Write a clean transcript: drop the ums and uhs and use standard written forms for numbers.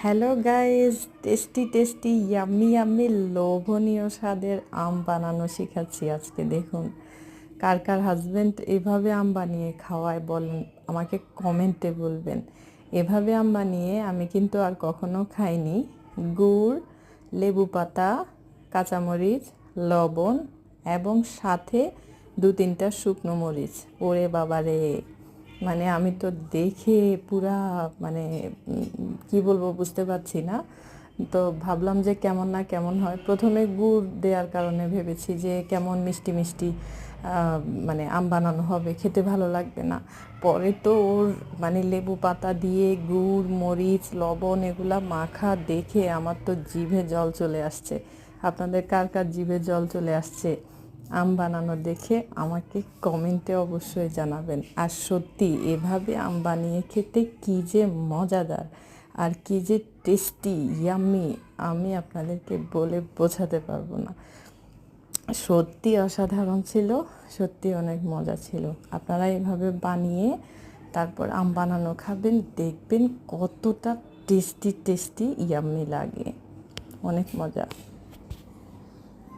Hello guys, tasty tasty yummy yummy লোভনীয় স্বাদের আম বানানো শেখাচ্ছি আজকে। দেখুন, কার কার হাজবেন্ড এভাবে আম বানিয়ে খাওয়ায় বলেন, আমাকে কমেন্টে বলবেন। এভাবে আম বানিয়ে আমি কিন্তু আর কখনো খাইনি। গুড়, লেবু পাতা, কাঁচামরিচ, লবণ এবং সাথে 2-3টা শুকনো মরিচ। ওরে বাবারে, মানে আমি তো দেখে পুরা মানে কি বলবো বুঝতে পারছি না। তো ভাবলাম যে কেমন না কেমন হয়। প্রথমে গুড় দেওয়ার কারণে ভেবেছি যে কেমন মিষ্টি মিষ্টি মানে আম বানানো হবে, খেতে ভালো লাগবে না। পরে তো ওর মানে লেবু পাতা দিয়ে গুড়, মরিচ, লবণ এগুলা মাখা দেখে আমার তো জিভে জল চলে আসছে। আপনাদের কার কার জিভে জল চলে আসছে আম বানানো দেখে আমাকে কমেন্টে অবশ্যই জানাবেন। আর সত্যি এভাবে আম বানিয়ে খেতে কী যে মজাদার আর কী যে টেস্টি ইয়াম্মি, আমি আপনাদেরকে বলে বোঝাতে পারবো না। সত্যি অসাধারণ ছিল, সত্যি অনেক মজা ছিল। আপনারা এভাবে বানিয়ে তারপর আম বানানো খাবেন, দেখবেন কতটা টেস্টি টেস্টি ইয়াম্মি লাগে। অনেক মজা।